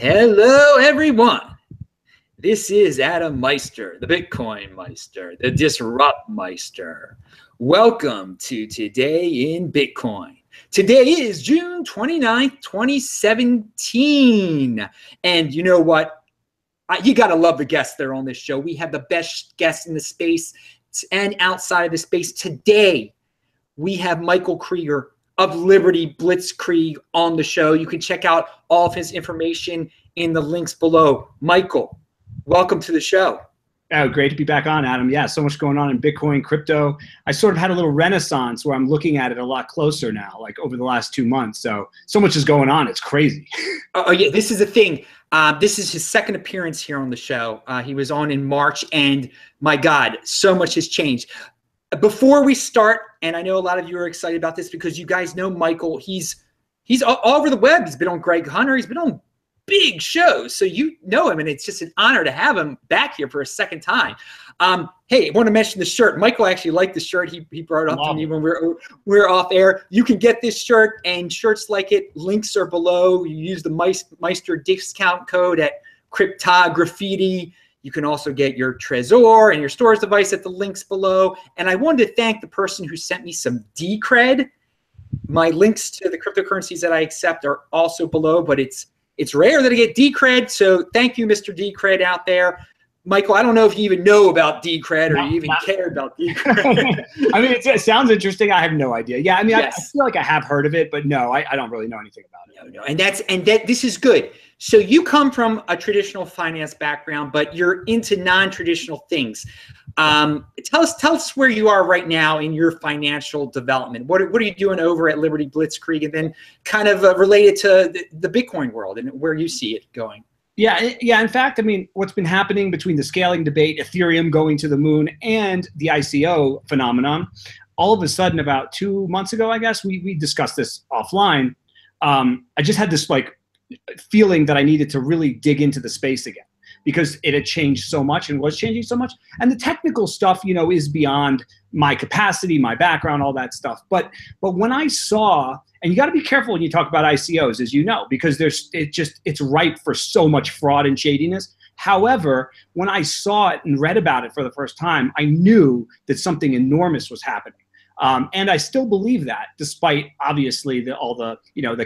Hello, everyone. This is Adam Meister, the Bitcoin Meister, the Disrupt Meister. Welcome to Today in Bitcoin. Today is June 29th, 2017. And you know what? You got to love the guests that are on this show. We have the best guests in the space and outside of the space. Today, we have Michael Krieger of Liberty Blitzkrieg on the show. You can check out all of his information in the links below. Michael, welcome to the show. Oh, great to be back on, Adam. Yeah, so much going on in Bitcoin, crypto. I sort of had a little renaissance where I'm looking at it a lot closer now, like over the last 2 months. So much is going on. It's crazy. Oh, yeah, this is the thing. This is his second appearance here on the show. He was on in March, and my God, so much has changed. Before we start, and I know a lot of you are excited about this because you guys know Michael. He's all over the web. He's been on Greg Hunter. He's been on big shows, so you know him, and it's just an honor to have him back here for a second time. Hey, I want to mention the shirt. Michael actually liked the shirt. He brought it up to me when we were off air. You can get this shirt and shirts like it. Links are below. You use the Meister discount code at Cryptograffiti. You can also get your Trezor and your storage device at the links below. And I wanted to thank the person who sent me some Decred. My links to the cryptocurrencies that I accept are also below, but it's rare that I get Decred. So thank you, Mr. Decred out there. Michael, I don't know if you even know about Decred or you even care about Decred. I mean, it sounds interesting. I have no idea. Yeah, I mean, yes. I feel like I have heard of it, but no, I don't really know anything about it. No. And this is good. So you come from a traditional finance background, but you're into non-traditional things. Tell us where you are right now in your financial development. What are you doing over at Liberty Blitzkrieg, and then kind of related to the Bitcoin world and where you see it going? Yeah. In fact, I mean, what's been happening between the scaling debate, Ethereum going to the moon, and the ICO phenomenon, all of a sudden, about 2 months ago, I guess, we discussed this offline. I just had this feeling that I needed to really dig into the space again because it had changed so much and was changing so much. And the technical stuff, is beyond my capacity, my background, all that stuff. But when I saw, and you got to be careful when you talk about ICOs, as you know, because it's ripe for so much fraud and shadiness. However, when I saw it and read about it for the first time, I knew that something enormous was happening. And I still believe that, despite obviously all the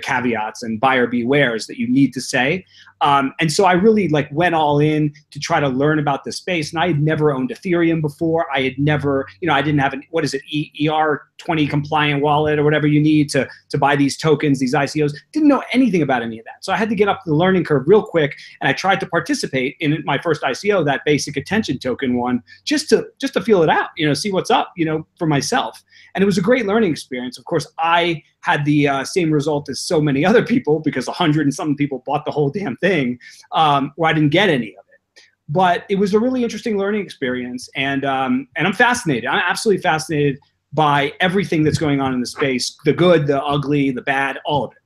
caveats and buyer bewares that you need to say. And so I really went all in to try to learn about the space. And I had never owned Ethereum before. I had never, I didn't have ER20 compliant wallet or whatever you need to buy these tokens, these ICOs. Didn't know anything about any of that. So I had to get up the learning curve real quick. And I tried to participate in my first ICO, that basic attention token one, just to feel it out, see what's up, for myself. And it was a great learning experience. Of course, I had the same result as so many other people because 100 and something people bought the whole damn thing, where I didn't get any of it. But it was a really interesting learning experience, and I'm fascinated. I'm absolutely fascinated by everything that's going on in the space, the good, the ugly, the bad, all of it.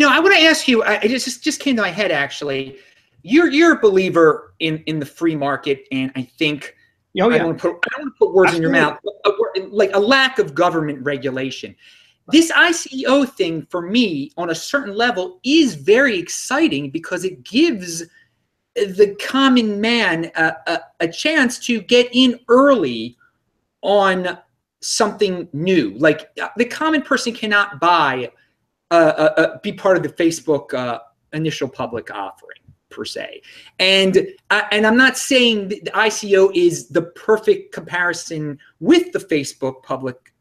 I want to ask you, it just came to my head actually. You're a believer in the free market, and I think I don't want to put words in your mouth, like a lack of government regulation. This ICO thing for me on a certain level is very exciting because it gives the common man a chance to get in early on something new. Like the common person cannot be part of the Facebook initial public offering per se. And I'm not saying the ICO is the perfect comparison with the Facebook public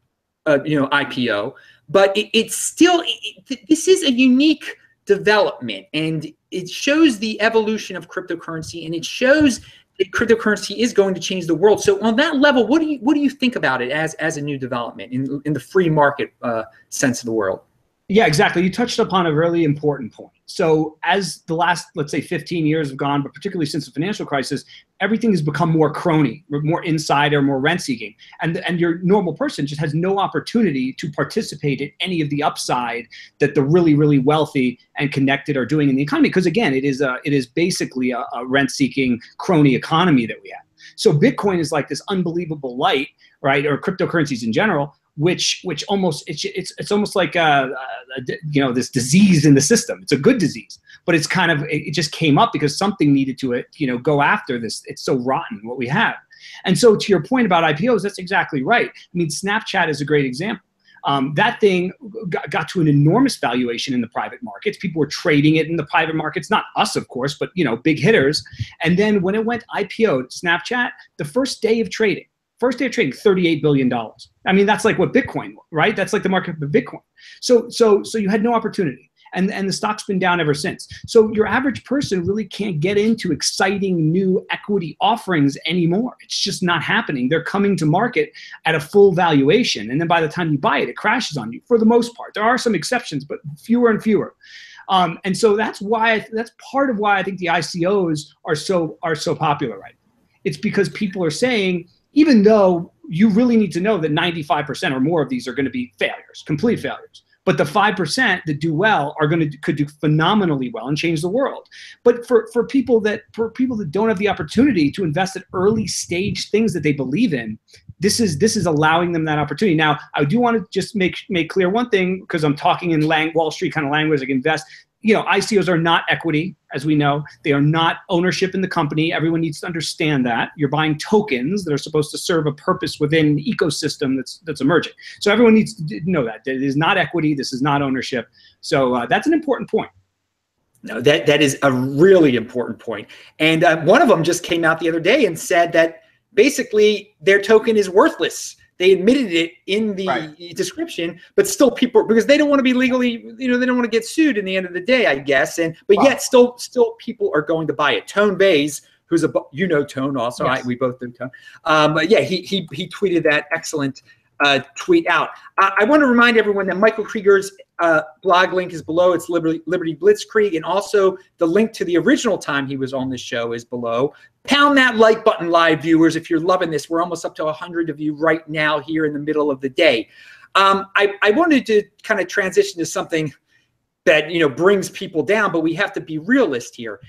IPO, but it's still, this is a unique development, and it shows the evolution of cryptocurrency, and it shows that cryptocurrency is going to change the world. So on that level, what do you think about it as a new development in the free market sense of the world? Yeah, exactly. You touched upon a really important point. So as the last, let's say, 15 years have gone, but particularly since the financial crisis, everything has become more crony, more insider, more rent-seeking. And your normal person just has no opportunity to participate in any of the upside that the really, really wealthy and connected are doing in the economy. Because again, it is basically a rent-seeking crony economy that we have. So Bitcoin is like this unbelievable light, right? Or cryptocurrencies in general, which almost it's almost like this disease in the system. It's a good disease, but it's kind of, it just came up because something needed to go after this. It's so rotten what we have. And so to your point about IPOs, that's exactly right. I mean, Snapchat is a great example. That thing got to an enormous valuation in the private markets. People were trading it in the private markets, not us, of course, but big hitters. And then when it went IPO, Snapchat, the first day of trading, $38 billion. I mean, that's like what Bitcoin, right? That's like the market for Bitcoin. So you had no opportunity. And the stock's been down ever since. So your average person really can't get into exciting new equity offerings anymore. It's just not happening. They're coming to market at a full valuation. And then by the time you buy it, it crashes on you for the most part. There are some exceptions, but fewer and fewer. And so that's part of why I think the ICOs are so popular right now. It's because people are saying, even though you really need to know that 95% or more of these are going to be failures, complete failures. But the 5% that do well could do phenomenally well and change the world. But for people that don't have the opportunity to invest at early stage things that they believe in, this is allowing them that opportunity. Now, I do want to just make clear one thing, because I'm talking in Wall Street kind of language, like invest. ICOs are not equity, as we know. They are not ownership in the company. Everyone needs to understand that. You're buying tokens that are supposed to serve a purpose within an ecosystem that's emerging. So everyone needs to know that. It is not equity. This is not ownership. So that's an important point. No, that is a really important point. And one of them just came out the other day and said that basically their token is worthless. They admitted it in the description, but still people, because they don't want to be legally, they don't want to get sued in the end of the day, I guess. But yet still people are going to buy it. Tone Bays, who's Tone also. Yes. We both know Tone. But yeah, he tweeted that excellent tweet out. I want to remind everyone that Michael Krieger's blog link is below. It's Liberty Blitzkrieg, and also the link to the original time he was on the show is below. Pound that like button, live viewers, if you're loving this. We're almost up to 100 of you right now here in the middle of the day. I wanted to kind of transition to something that brings people down, but we have to be realist here.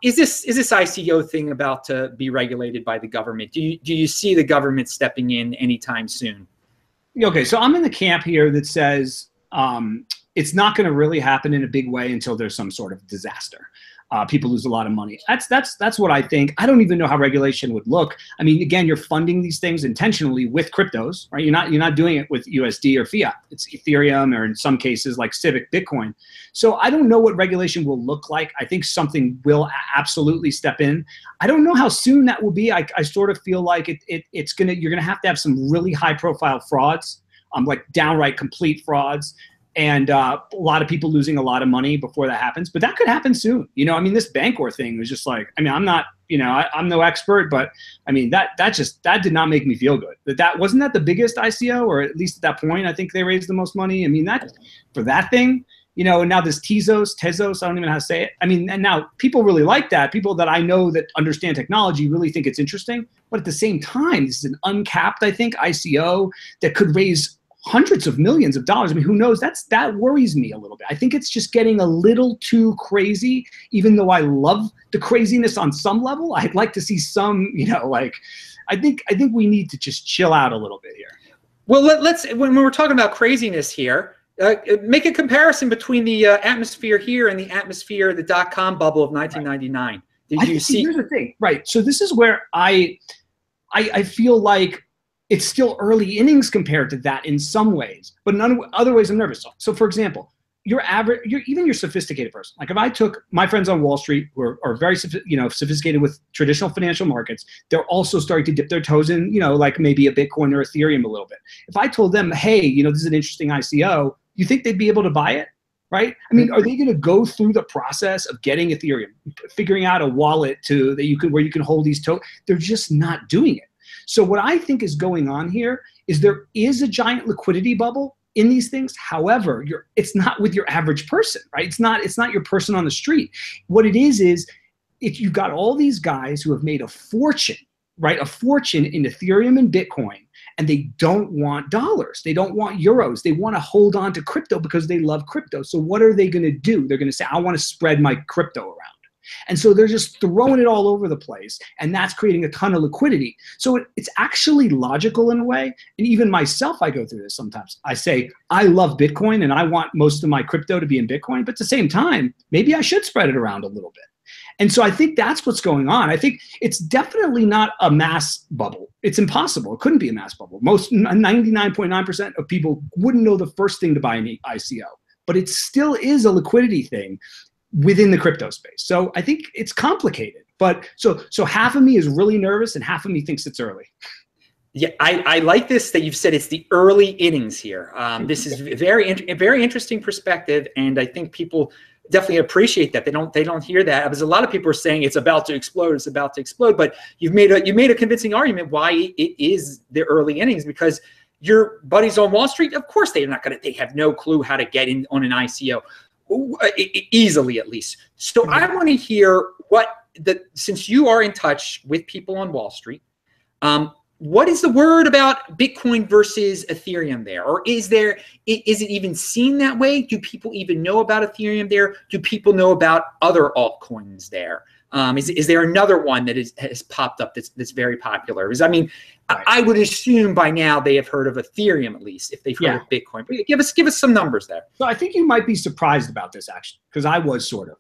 Is this ICO thing about to be regulated by the government? Do you see the government stepping in anytime soon? Okay, so I'm in the camp here that says it's not going to really happen in a big way until there's some sort of disaster. People lose a lot of money. That's what I think. I don't even know how regulation would look. I mean, again, you're funding these things intentionally with cryptos, right? You're not doing it with USD or fiat. It's Ethereum, or in some cases like Civic Bitcoin. So I don't know what regulation will look like. I think something will absolutely step in. I don't know how soon that will be. I sort of feel like you're gonna have to have some really high profile frauds, like downright complete frauds. And a lot of people losing a lot of money before that happens, but that could happen soon. I mean, this Bancor thing was just like, I mean, I'm not, I'm no expert, but I mean, that did not make me feel good. That wasn't that the biggest ICO, or at least at that point, I think they raised the most money. I mean, that for that thing, and now this Tezos, I don't even know how to say it. I mean, and now people really like that. People that I know that understand technology really think it's interesting, but at the same time, this is an uncapped, I think, ICO that could raise hundreds of millions of dollars. I mean, who knows? That worries me a little bit. I think it's just getting a little too crazy, even though I love the craziness on some level. I'd like to see some, I think we need to just chill out a little bit here. Well, let's, when we're talking about craziness here, make a comparison between the atmosphere here and the atmosphere, the .com bubble of 1999. Did you see? Here's the thing, right? So this is where I feel like it's still early innings compared to that in some ways, but in other ways I'm nervous. So for example, even your sophisticated person, like if I took my friends on Wall Street who are very sophisticated with traditional financial markets, they're also starting to dip their toes in, like maybe a Bitcoin or Ethereum a little bit. If I told them, hey, this is an interesting ICO, you think they'd be able to buy it? Right? I mean, are they going to go through the process of getting Ethereum, figuring out a wallet where you can hold these tokens? They're just not doing it. So what I think is going on here is there is a giant liquidity bubble in these things. However, it's not with your average person, right? It's not your person on the street. What it is if you've got all these guys who have made a fortune, right? A fortune in Ethereum and Bitcoin, and they don't want dollars. They don't want euros. They want to hold on to crypto because they love crypto. So what are they going to do? They're going to say, I want to spread my crypto around. And so they're just throwing it all over the place, and that's creating a ton of liquidity. So it's actually logical in a way. And even myself, I go through this sometimes. I say, I love Bitcoin and I want most of my crypto to be in Bitcoin, but at the same time, maybe I should spread it around a little bit. And so I think that's what's going on. I think it's definitely not a mass bubble. It's impossible. It couldn't be a mass bubble. Most 99.9% of people wouldn't know the first thing to buy an ICO, but it still is a liquidity thing within the crypto space. So I think it's complicated. But so half of me is really nervous and half of me thinks it's early. Yeah, I like this that you've said it's the early innings here. This is a very interesting perspective, and I think people definitely appreciate that. They don't hear that, because a lot of people are saying it's about to explode, it's about to explode. But you've made a convincing argument why it is the early innings, because your buddies on Wall Street, of course, they have no clue how to get in on an ICO easily, at least. So I want to hear since you are in touch with people on Wall Street, what is the word about Bitcoin versus Ethereum there? Or is it even seen that way? Do people even know about Ethereum there? Do people know about other altcoins there? Is there another one that has popped up that's very popular? I mean, I would assume by now they have heard of Ethereum, at least, if they've heard of Bitcoin. But give us some numbers there. So I think you might be surprised about this, actually, because I was sort of.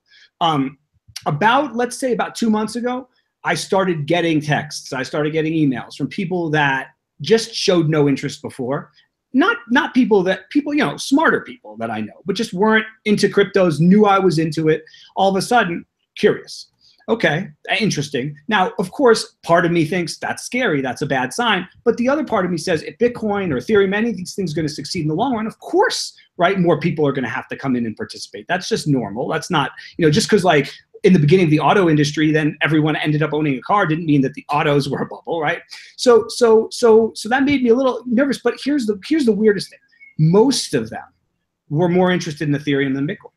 Let's say about 2 months ago, I started getting texts. I started getting emails from people that just showed no interest before. Not people, smarter people that I know, but just weren't into cryptos, knew I was into it. All of a sudden, curious. Okay, interesting. Now, of course, part of me thinks that's scary, that's a bad sign. But the other part of me says, if Bitcoin or Ethereum, any of these things are going to succeed in the long run, of course, right, more people are going to have to come in and participate. That's just normal. That's not, just because like in the beginning of the auto industry, then everyone ended up owning a car didn't mean that the autos were a bubble, right? So that made me a little nervous. But here's the weirdest thing. Most of them were more interested in Ethereum than Bitcoin.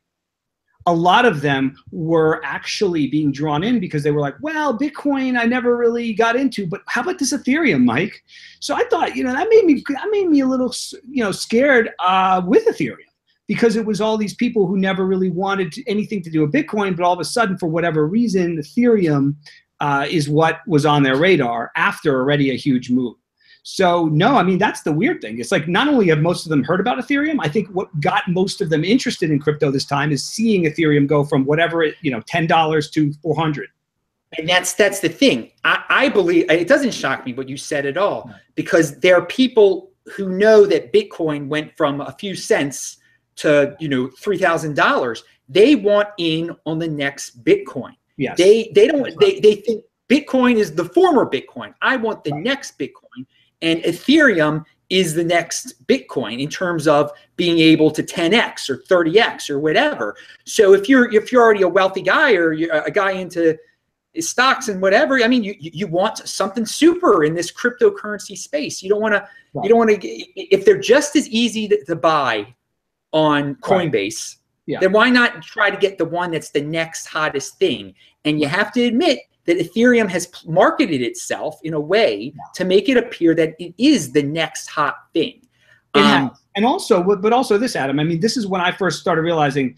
A lot of them were actually being drawn in because they were like, well, Bitcoin I never really got into, but how about this Ethereum, Mike? So I thought, that made me a little, scared with Ethereum, because it was all these people who never really wanted anything to do with Bitcoin, but all of a sudden, for whatever reason, Ethereum is what was on their radar after already a huge move. So no, I mean, that's the weird thing. It's like not only have most of them heard about Ethereum, I think what got most of them interested in crypto this time is seeing Ethereum go from whatever $10 to $400. And that's the thing. I believe it doesn't shock me what you said at all, because there are people who know that Bitcoin went from a few cents to $3,000. They want in on the next Bitcoin. Yes. They think Bitcoin is the former Bitcoin. I want the next Bitcoin. And Ethereum is the next Bitcoin in terms of being able to 10x or 30x or whatever. So if you're already a wealthy guy, or you're a guy into stocks and whatever, I mean, you want something super in this cryptocurrency space. You don't want to if they're just as easy to buy on Coinbase, then why not try to get the one that's the next hottest thing? And you have to admit that Ethereum has marketed itself in a way to make it appear that it is the next hot thing. And also this, Adam, I mean, this is when I first started realizing,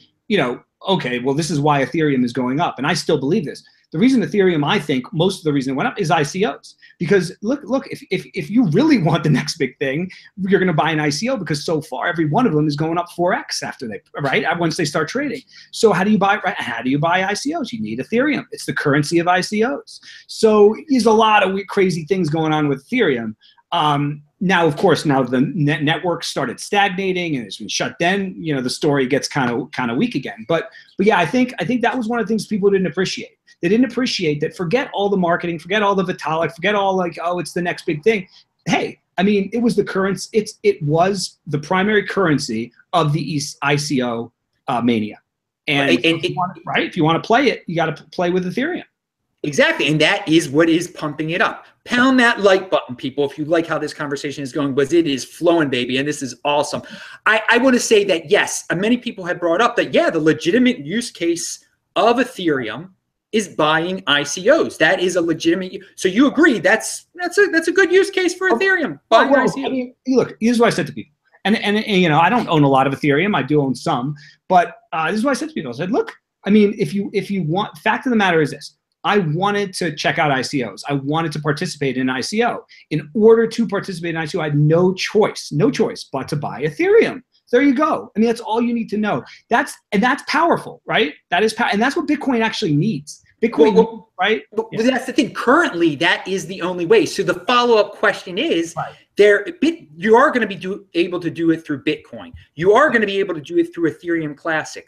okay, well, this is why Ethereum is going up. And I still believe this. The reason Ethereum, I think, most of the reason it went up is ICOs. Because look, if you really want the next big thing, you're going to buy an ICO, because so far every one of them is going up 4x once they start trading. So how do you buy ICOs? You need Ethereum. It's the currency of ICOs. So there's a lot of crazy things going on with Ethereum. Now, of course, the network started stagnating and it's been shut down. The story gets kind of weak again. But yeah, I think that was one of the things people didn't appreciate. They didn't appreciate that. Forget all the marketing, forget all the Vitalik, forget all like, oh, it's the next big thing. Hey, I mean, it was the currency. It was the primary currency of the ICO mania. And if you want to play it, you got to play with Ethereum. Exactly, and that is what is pumping it up. Pound that like button, people, if you like how this conversation is going, because it is flowing, baby, and this is awesome. I want to say that, yes, many people have brought up that, the legitimate use case of Ethereum is buying ICOs. That is a legitimate. So you agree that's a good use case for Ethereum. Buying ICOs. I mean, look, here's what I said to people, and I don't own a lot of Ethereum. I do own some, but this is what I said to people. I said, look, I mean, if you want, fact of the matter is this. I wanted to check out ICOs. I wanted to participate in ICO. In order to participate in ICO, I had no choice but to buy Ethereum. There you go. I mean, that's all you need to know. That's powerful, right? That is and that's what Bitcoin actually needs. Bitcoin, right? But that's the thing. Currently, that is the only way. So the follow-up question is, you are going to be able to do it through Bitcoin. You are going to be able to do it through Ethereum Classic.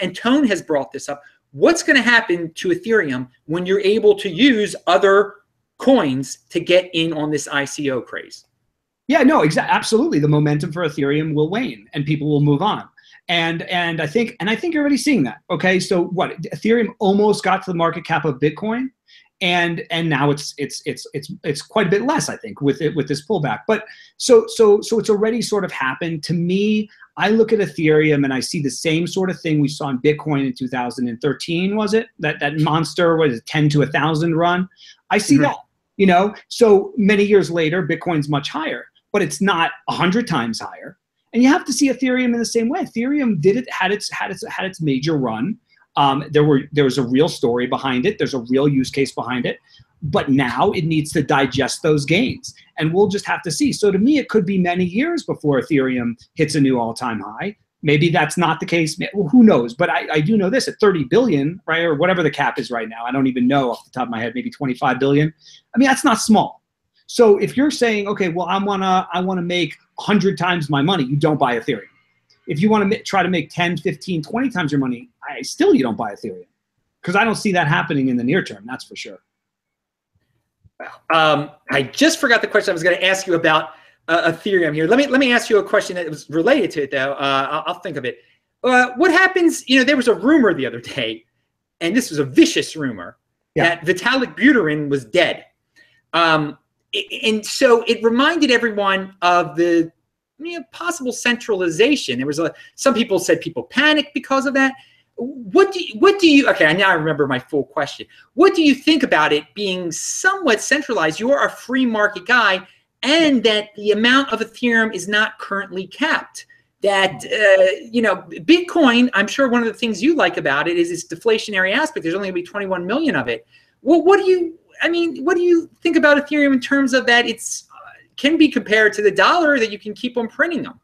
And Tone has brought this up. What's going to happen to Ethereum when you're able to use other coins to get in on this ICO craze? Yeah, no, absolutely. The momentum for Ethereum will wane and people will move on. And I think you're already seeing that. Okay, so what? Ethereum almost got to the market cap of Bitcoin, and now it's quite a bit less, I think, with this pullback. But so it's already sort of happened. To me, I look at Ethereum and I see the same sort of thing we saw in Bitcoin in 2013. Was it that monster? Was it 10 to 1,000 run? I see that. You know, so many years later, Bitcoin's much higher, but it's not 100 times higher. And you have to see Ethereum in the same way. Ethereum had its major run. There was a real story behind it. There's a real use case behind it. But now it needs to digest those gains. And we'll just have to see. So to me, it could be many years before Ethereum hits a new all-time high. Maybe that's not the case. Well, who knows? But I do know this, at 30 billion, right, or whatever the cap is right now. I don't even know off the top of my head, maybe 25 billion. I mean, that's not small. So if you're saying, okay, well, I wanna make 100 times my money, you don't buy Ethereum. If you want to try to make 10, 15, 20 times your money, you don't buy Ethereum, because I don't see that happening in the near term. That's for sure. I just forgot the question I was going to ask you about Ethereum here. Let me ask you a question that was related to it, though. I'll think of it. What happens? You know, there was a rumor the other day, and this was a vicious rumor, that Vitalik Buterin was dead. And so it reminded everyone of the possible centralization. There was some people said people panicked because of that. What do you okay, now I remember my full question. What do you think about it being somewhat centralized? You're a free market guy, and that the amount of Ethereum is not currently capped. That Bitcoin, I'm sure one of the things you like about it is its deflationary aspect. There's only going to be 21 million of it. Well, what do you think about Ethereum in terms of that it's can be compared to the dollar, that you can keep on printing them?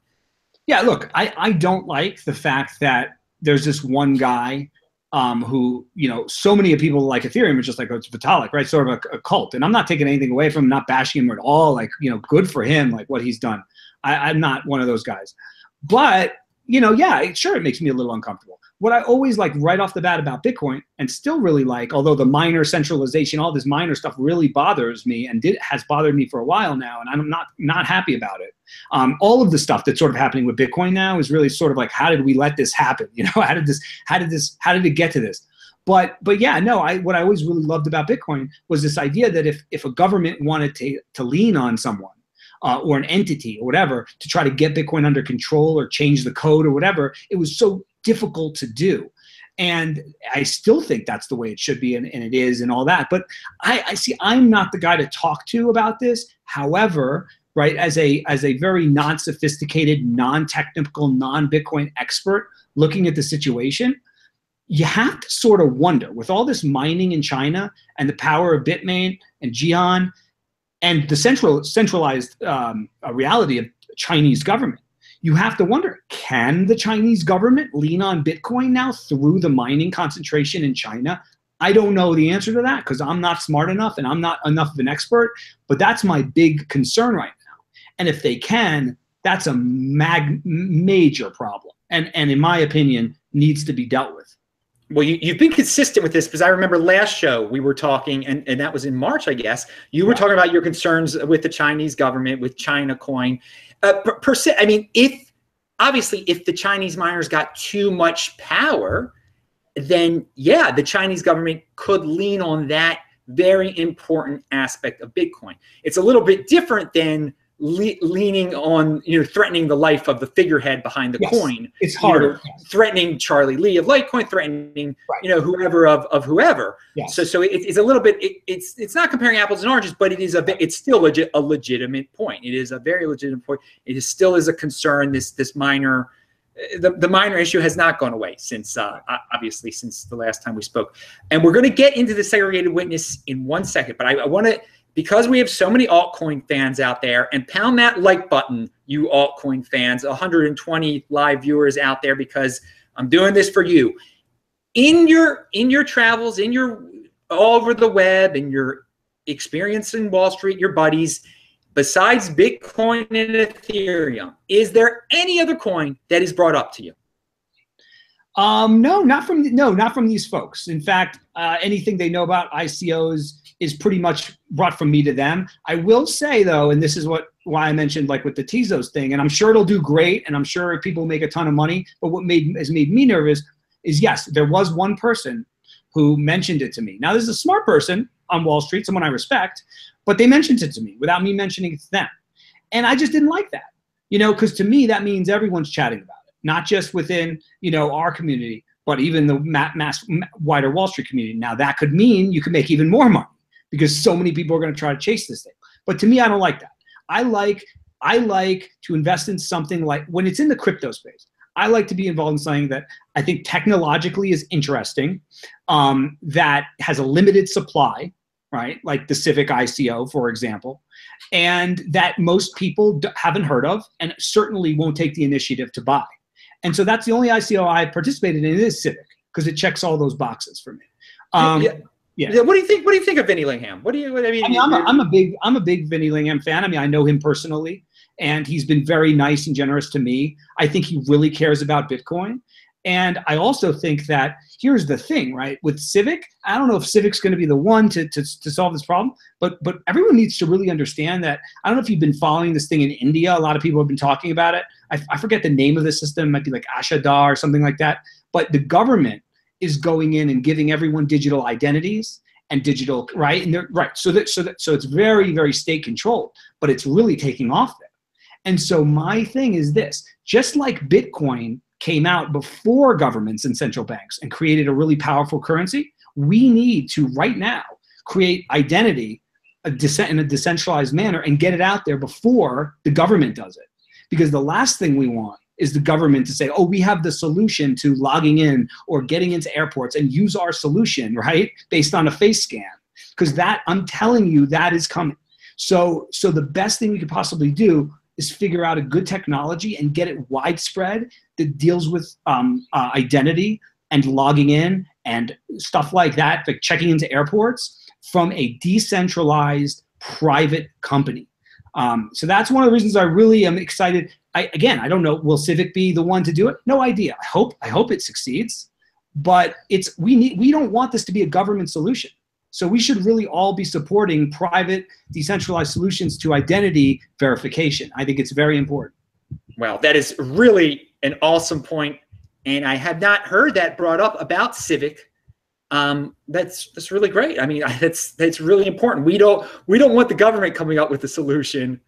Yeah, look, I don't like the fact that there's this one guy who, so many people like Ethereum is just like, oh, it's Vitalik, right? Sort of a cult. And I'm not taking anything away from him, not bashing him at all. Like, good for him, like what he's done. I'm not one of those guys. But, sure, it makes me a little uncomfortable. What I always like right off the bat about Bitcoin, and still really like, although the minor centralization, all this minor stuff really bothers me and has bothered me for a while now, and I'm not happy about it. All of the stuff that's sort of happening with Bitcoin now is really sort of like, how did we let this happen? How did it get to this? But yeah, no, what I always really loved about Bitcoin was this idea that if a government wanted to lean on someone, or an entity or whatever to try to get Bitcoin under control or change the code or whatever, it was so difficult to do. And I still think that's the way it should be, and it is, and all that. But I'm not the guy to talk to about this. However, right, as a very non-sophisticated, non-technical, non-Bitcoin expert looking at the situation, you have to sort of wonder, with all this mining in China and the power of Bitmain and Jian and the centralized reality of Chinese government, you have to wonder, can the Chinese government lean on Bitcoin now through the mining concentration in China? I don't know the answer to that because I'm not smart enough and I'm not enough of an expert, but that's my big concern right now. And if they can, that's a major problem. And in my opinion, needs to be dealt with. Well, you've been consistent with this, because I remember last show we were talking, and that was in March, I guess. You were talking about your concerns with the Chinese government, with China Coin. I mean, if the Chinese miners got too much power, then yeah, the Chinese government could lean on that very important aspect of Bitcoin. It's a little bit different than leaning on, threatening the life of the figurehead behind the coin. It's harder. Threatening Charlie Lee of Litecoin, threatening, whoever of whoever. Yes. So it's a little bit, it's not comparing apples and oranges, but it's still a legitimate point. It is a very legitimate point. It still is a concern, this minor the miner issue has not gone away since, obviously, since the last time we spoke. And we're going to get into the segregated witness in 1 second, but I want to, because we have so many altcoin fans out there, and pound that like button, you altcoin fans, 120 live viewers out there, because I'm doing this for you. In your travels, all over the web, and your experience in Wall Street, your buddies, besides Bitcoin and Ethereum, is there any other coin that is brought up to you? No, not from these folks. In fact, anything they know about ICOs is pretty much brought from me to them. I will say though, and this is why I mentioned like with the Tezos thing, and I'm sure it'll do great, and I'm sure people make a ton of money. But what has made me nervous is, yes, there was one person who mentioned it to me. Now, this is a smart person on Wall Street, someone I respect, but they mentioned it to me without me mentioning it to them. And I just didn't like that, because to me, that means everyone's chatting about it, not just within, our community, but even the wider Wall Street community. Now, that could mean you could make even more money because so many people are going to try to chase this thing. But to me, I don't like that. I like to invest in something like, when it's in the crypto space, I like to be involved in something that I think technologically is interesting, that has a limited supply, right? Like the Civic ICO, for example, and that most people haven't heard of and certainly won't take the initiative to buy. And so that's the only ICO I participated in is Civic, because it checks all those boxes for me. Yeah. What do you think? What do you think of Vinny Lingham? I'm a big Vinny Lingham fan. I mean, I know him personally, and he's been very nice and generous to me. I think he really cares about Bitcoin. And I also think that here's the thing, right? With Civic, I don't know if Civic's going to be the one to solve this problem, but everyone needs to really understand that. I don't know if you've been following this thing in India. A lot of people have been talking about it. I forget the name of the system. It might be like Ashada or something like that. But the government is going in and giving everyone digital identities and digital, right? And they're right. So it's very, very state controlled, but it's really taking off there. And so my thing is this: just like Bitcoin came out before governments and central banks and created a really powerful currency, we need to right now create identity in a decentralized manner and get it out there before the government does it. Because the last thing we want is the government to say, oh, we have the solution to logging in or getting into airports and use our solution, right, based on a face scan. Because that, I'm telling you, that is coming. So the best thing we could possibly do is figure out a good technology and get it widespread that deals with identity and logging in and stuff like that, like checking into airports, from a decentralized private company. So that's one of the reasons I really am excited. Again, I don't know, will Civic be the one to do it? No idea. I hope it succeeds, but we don't want this to be a government solution. So we should really all be supporting private, decentralized solutions to identity verification. I think it's very important. Well, that is really an awesome point, and I have not heard that brought up about Civic. That's really great. I mean, that's really important. We don't want the government coming up with a solution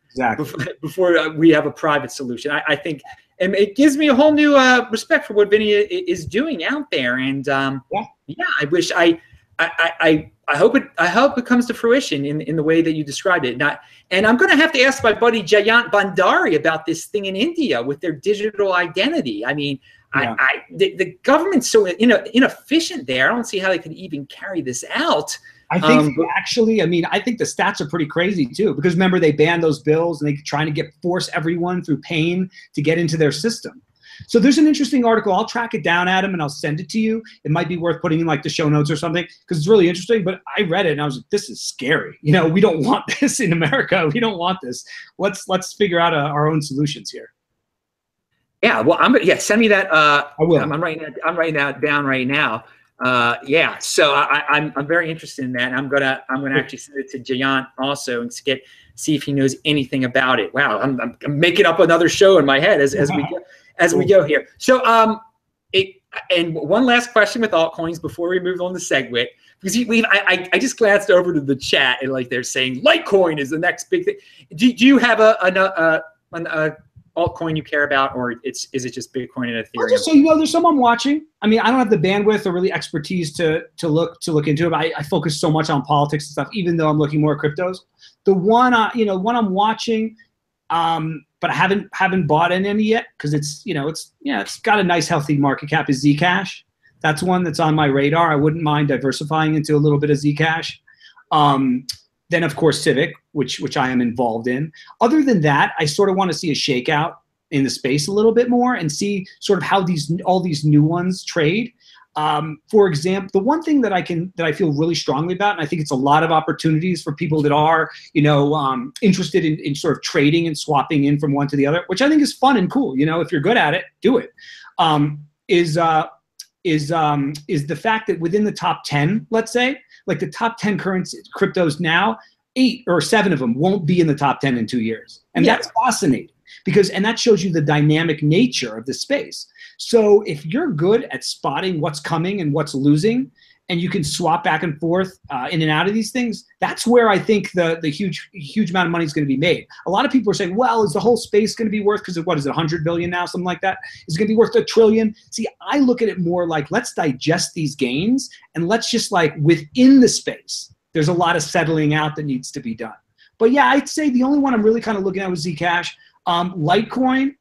before we have a private solution. I think, and it gives me a whole new respect for what Vinny is doing out there. And yeah, I hope it comes to fruition in the way that you described it. And I'm going to have to ask my buddy Jayant Bhandari about this thing in India with their digital identity. I mean, yeah. The government's so inefficient there. I don't see how they could even carry this out. I think actually, I mean, I think the stats are pretty crazy too, because remember they banned those bills and they're trying to force everyone through pain to get into their system. So there's an interesting article. I'll track it down, Adam, and I'll send it to you. It might be worth putting in like the show notes or something, because it's really interesting. But I read it and I was like, this is scary. We don't want this in America. We don't want this. Let's figure out our own solutions here. Yeah, well, send me that. I will. I'm writing that down right now. Yeah, so I'm very interested in that. I'm gonna actually send it to Jayant also and see if he knows anything about it. Wow, I'm making up another show in my head as we go here. So and one last question with altcoins before we move on to SegWit, because I just glanced over to the chat and like they're saying Litecoin is the next big thing. Do you have an altcoin you care about, or is it just Bitcoin and Ethereum? So there's someone watching. I mean, I don't have the bandwidth or really expertise to look into it. But I focus so much on politics and stuff, even though I'm looking more at cryptos. The one I'm watching but I haven't bought in any yet because it's got a nice healthy market cap. Is Zcash. That's one that's on my radar. I wouldn't mind diversifying into a little bit of Zcash. Then of course Civic, which I am involved in. Other than that, I sort of want to see a shakeout in the space a little bit more and see sort of how all these new ones trade. For example, the one thing that I feel really strongly about, and I think it's a lot of opportunities for people that are, interested in sort of trading and swapping in from one to the other, which I think is fun and cool. If you're good at it, do it. Is the fact that within the top 10, let's say, like the top 10 cryptos now, 8 or 7 of them won't be in the top 10 in 2 years. And that's fascinating and that shows you the dynamic nature of the space. So if you're good at spotting what's coming and what's losing, and you can swap back and forth in and out of these things, that's where I think the huge amount of money is going to be made. A lot of people are saying, well, is the whole space going to be worth, because what is it, 100 billion now, something like that? Is it going to be worth $1 trillion? See, I look at it more like, let's digest these gains, and let's just within the space, there's a lot of settling out that needs to be done. But yeah, I'd say the only one I'm really kind of looking at was Zcash. Litecoin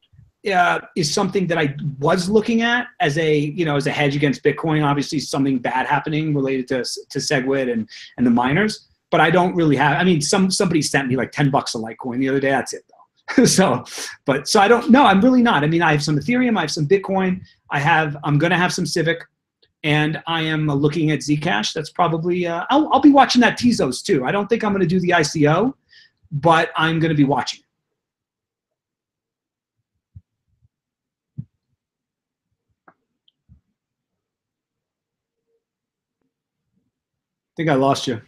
is something that I was looking at as a hedge against Bitcoin. Obviously, something bad happening related to SegWit and the miners. But I don't really have. I mean, somebody sent me like $10 a Litecoin the other day. That's it though. so I don't know. I'm really not. I mean, I have some Ethereum. I have some Bitcoin. I'm gonna have some Civic, and I am looking at Zcash. That's probably. I'll be watching that Tezos too. I don't think I'm gonna do the ICO, but I'm gonna be watching. I think I lost you.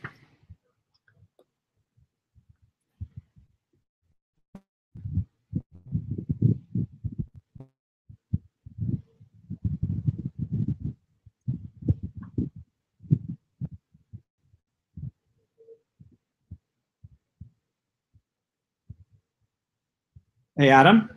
Hey, Adam.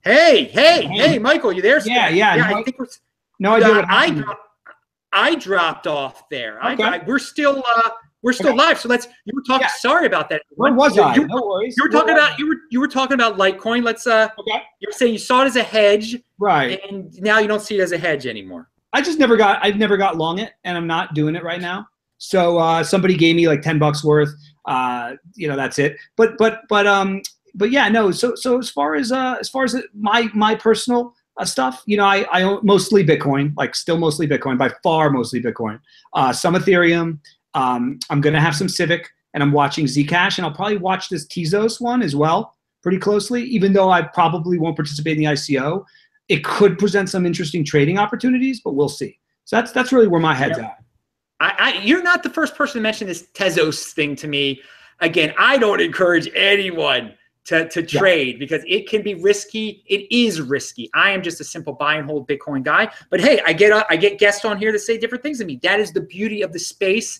Hey, Michael, you there? Yeah. I think no idea what happened. I dropped off there. Okay. We're still live. So you were talking. Yeah. Sorry about that. Where was I? No worries. You were talking about Litecoin. Let's okay. You were saying you saw it as a hedge, right? And now you don't see it as a hedge anymore. I've never got long it, and I'm not doing it right now. So somebody gave me like $10 worth. That's it. But yeah, no. So as far as my personal stuff, I own mostly Bitcoin, still mostly Bitcoin, by far mostly Bitcoin. Some Ethereum. I'm gonna have some Civic, and I'm watching Zcash, and I'll probably watch this Tezos one as well pretty closely. Even though I probably won't participate in the ICO, it could present some interesting trading opportunities, but we'll see. So that's really where my head's at. You're not the first person to mention this Tezos thing to me. Again, I don't encourage anyone to trade because it can be risky. It is risky. I am just a simple buy and hold Bitcoin guy. But hey, I get guests on here to say different things to me. That is the beauty of the space.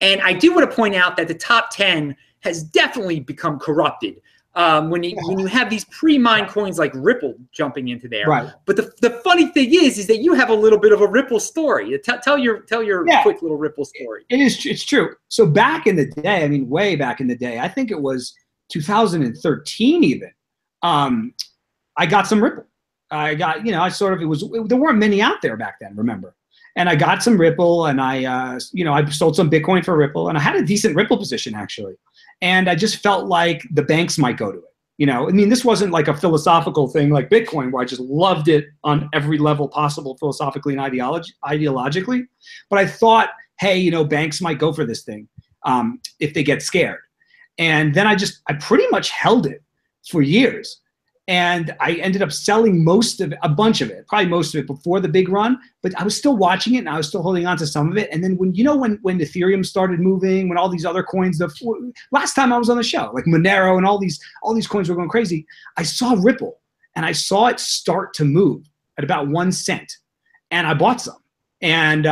And I do want to point out that the top 10 has definitely become corrupted. When you have these pre-mined coins like Ripple jumping into there. Right. But the funny thing is that you have a little bit of a Ripple story. Tell your quick little Ripple story. It's true. So back in the day, I mean, way back in the day, I think it was 2013 even, I got some Ripple. I got, there weren't many out there back then, remember? And I got some Ripple, and I sold some Bitcoin for Ripple, and I had a decent Ripple position actually. And I just felt like the banks might go to it. I mean, this wasn't like a philosophical thing like Bitcoin where I just loved it on every level possible philosophically and ideologically. But I thought, hey, banks might go for this thing if they get scared. And then I pretty much held it for years. And I ended up selling a bunch of it, probably most of it before the big run, but I was still watching it and I was still holding on to some of it. And then when Ethereum started moving, when all these other coins, last time I was on the show, like Monero and all these coins were going crazy, I saw Ripple and I saw it start to move at about 1 cent, and I bought some, and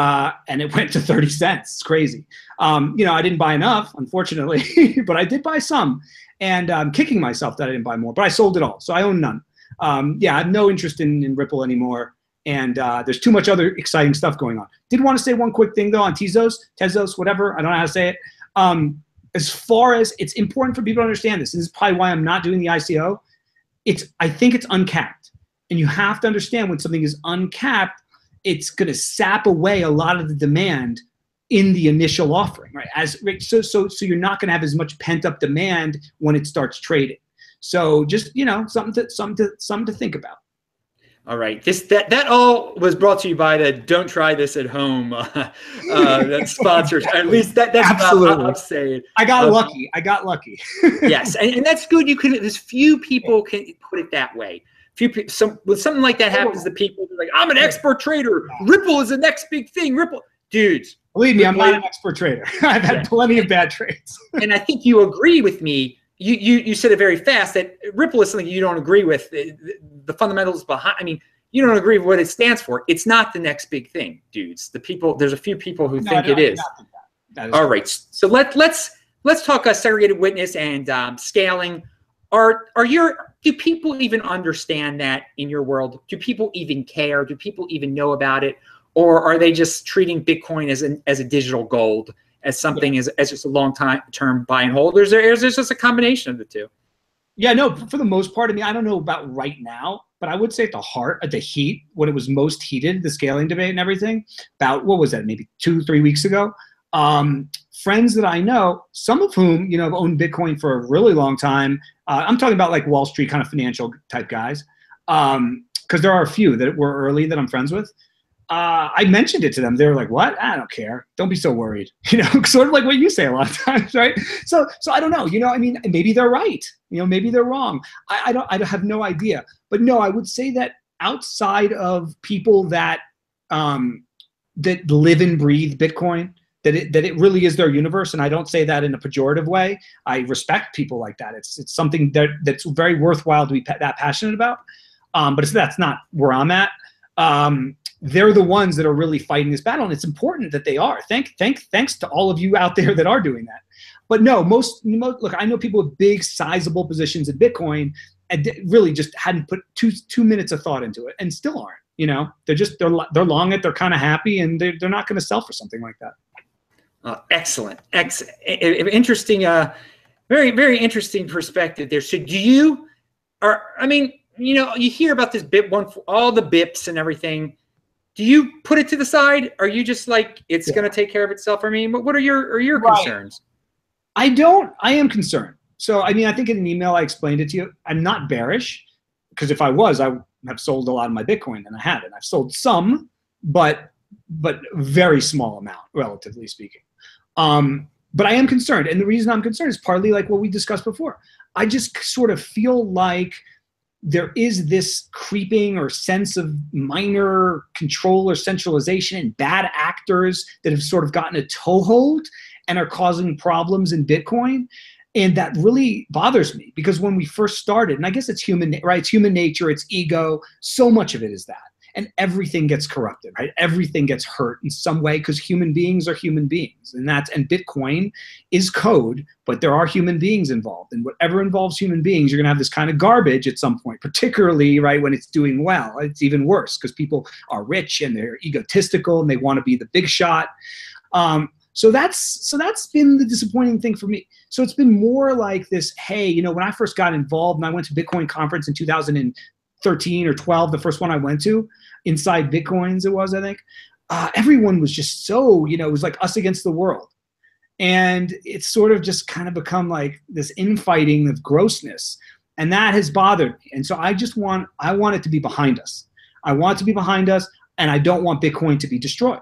it went to 30 cents. It's crazy. I didn't buy enough, unfortunately, but I did buy some. And I'm kicking myself that I didn't buy more, but I sold it all. So I own none. I have no interest in Ripple anymore. And there's too much other exciting stuff going on. Did want to say one quick thing, though, on Tezos, whatever. I don't know how to say it. As far as it's important for people to understand this, and this is probably why I'm not doing the ICO, I think it's uncapped. And you have to understand when something is uncapped, it's going to sap away a lot of the demand in the initial offering, right? So you're not going to have as much pent up demand when it starts trading. So just something to think about. All right, that all was brought to you by the "Don't Try This at Home" that sponsors. At least that's absolutely. What I'm saying. I got lucky. Yes, and that's good. There's few people can put it that way. When something like that happens, the people are like, "I'm an expert trader. Ripple is the next big thing." Ripple, dudes. Believe me, I'm not an expert trader. I've had plenty of bad trades. And I think you agree with me. You said it very fast that Ripple is something you don't agree with. The fundamentals behind. I mean, you don't agree with what it stands for. It's not the next big thing, dudes. There's a few people who think it is. That is all right. So let's talk segregated witness and scaling. Do people even understand that in your world? Do people even care? Do people even know about it? Or are they just treating Bitcoin as a digital gold, as something as just a long-term buy and hold? Or is there just a combination of the two? Yeah, no, for the most part, I mean, I don't know about right now, but I would say at the heat, when it was most heated, the scaling debate and everything, about, what was that, maybe 2-3 weeks ago, friends that I know, some of whom, have owned Bitcoin for a really long time. I'm talking about like Wall Street kind of financial type guys, because there are a few that were early that I'm friends with. I mentioned it to them. They were like, "What? I don't care. Don't be so worried." Sort of like what you say a lot of times, right? So I don't know. I mean, maybe they're right. Maybe they're wrong. I have no idea. But no, I would say that outside of people that that live and breathe Bitcoin, that it really is their universe, and I don't say that in a pejorative way. I respect people like that. It's something that's very worthwhile to be that passionate about. But that's not where I'm at. They're the ones that are really fighting this battle, and it's important that they are. Thanks to all of you out there that are doing that. But no, most look, I know people with big, sizable positions in Bitcoin and really just hadn't put two minutes of thought into it, and still aren't. They're long it. They're kind of happy, and they're not going to sell for something like that. Excellent. Interesting. Very, very interesting perspective there. So you hear about this all the BIPs and everything. Do you put it to the side? Are you just like, it's going to take care of itself? I mean, what are your concerns? I am concerned. So, I mean, I think in an email I explained it to you. I'm not bearish, because if I was, I would have sold a lot of my Bitcoin, and I haven't. I've sold some, but very small amount, relatively speaking. But I am concerned. And the reason I'm concerned is partly like what we discussed before. I just sort of feel like there is this creeping or sense of minor control or centralization and bad actors that have sort of gotten a toehold and are causing problems in Bitcoin. And that really bothers me, because when we first started, and I guess it's human, right? It's human nature, it's ego. So much of it is that. And everything gets corrupted, right? Everything gets hurt in some way, because human beings are human beings. And Bitcoin is code, but there are human beings involved. And whatever involves human beings, you're going to have this kind of garbage at some point, particularly, right, when it's doing well. It's even worse, because people are rich and they're egotistical and they want to be the big shot. So that's been the disappointing thing for me. So it's been more like this, hey, when I first got involved and I went to Bitcoin conference in 2013 or 12, the first one I went to, Inside Bitcoins it was, I think, everyone was just so, it was like us against the world. And it's sort of just kind of become like this infighting of grossness. And that has bothered me. And so I want it to be behind us. I want it to be behind us, and I don't want Bitcoin to be destroyed,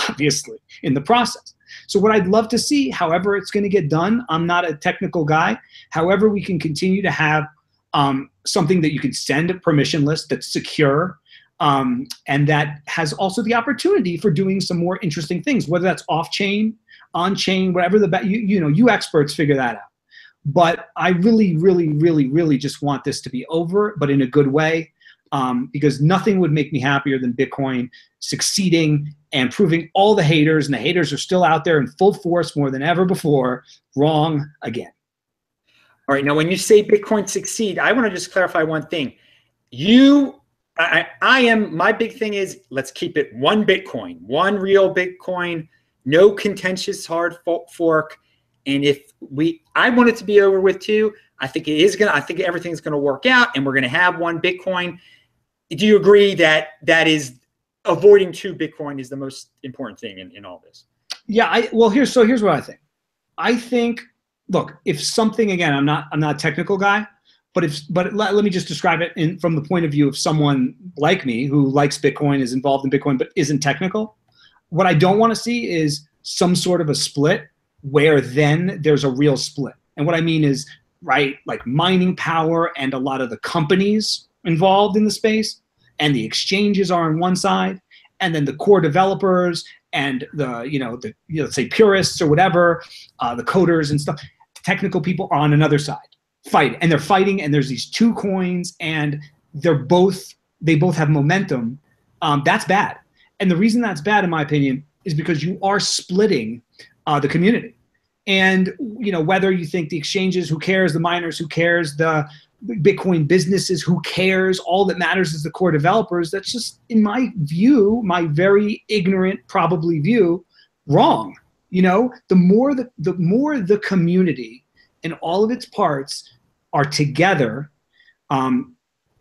obviously, in the process. So what I'd love to see, however it's going to get done, I'm not a technical guy, however we can continue to have something that you can send permissionless, that's secure, and that has also the opportunity for doing some more interesting things, whether that's off-chain, on-chain, whatever you experts figure that out. But I really, really, really, really just want this to be over, but in a good way, because nothing would make me happier than Bitcoin succeeding and proving all the haters, and the haters are still out there in full force more than ever before, wrong again. All right, now when you say Bitcoin succeed, I want to just clarify one thing. My big thing is, let's keep it one Bitcoin, one real Bitcoin, no contentious hard fork. And I want it to be over with too. I think everything's going to work out and we're going to have one Bitcoin. Do you agree that avoiding two Bitcoin is the most important thing in all this? Yeah, here's what I think. I think, look, if something, again, I'm not a technical guy, but let me just describe it from the point of view of someone like me who likes Bitcoin, is involved in Bitcoin, but isn't technical. What I don't want to see is some sort of a split where then there's a real split. And what I mean is, right, like mining power and a lot of the companies involved in the space and the exchanges are on one side, and then the core developers and the let's say purists or whatever, the coders and stuff, technical people are on another side. They're fighting, and there's these two coins, and they both have momentum. That's bad. And the reason that's bad, in my opinion, is because you are splitting the community. And whether you think the exchanges, who cares, the miners, who cares, the Bitcoin businesses, who cares, all that matters is the core developers. That's just, in my view, my very ignorant probably view, wrong. The more the community and all of its parts are together, and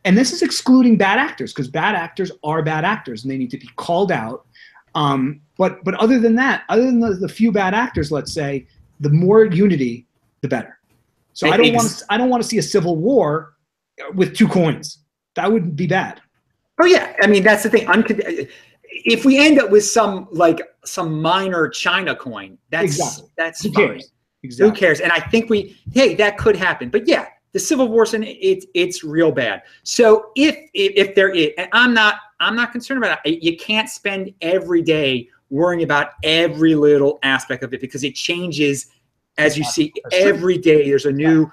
this is excluding bad actors, because bad actors are bad actors and they need to be called out. But other than that, other than the few bad actors, let's say, the more unity, the better. So I don't want to see a civil war with two coins. That would be bad. Oh yeah, I mean that's the thing. If we end up with some minor China coin, that's Who fine. Cares? Exactly. Who cares? And I think that could happen. But yeah, the civil war's it's real bad. So if there is, and I'm not concerned about it. You can't spend every day worrying about every little aspect of it, because it changes as you see every day. There's a new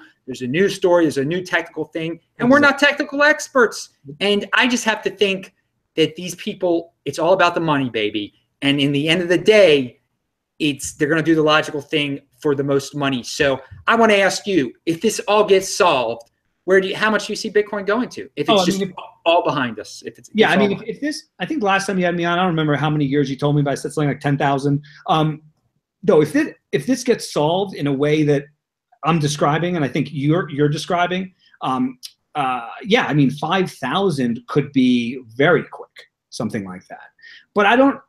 story, there's a new technical thing, and we're not technical experts. And I just have to think that these people, it's all about the money, baby. And in the end of the day, they're going to do the logical thing for the most money. So I want to ask you, if this all gets solved, how much do you see Bitcoin going to? If it's all behind us. If this, I think last time you had me on, I don't remember how many years you told me, but I said something like 10,000. No, if this gets solved in a way that I'm describing, and I think you're describing, 5,000 could be very quick, something like that. But I don't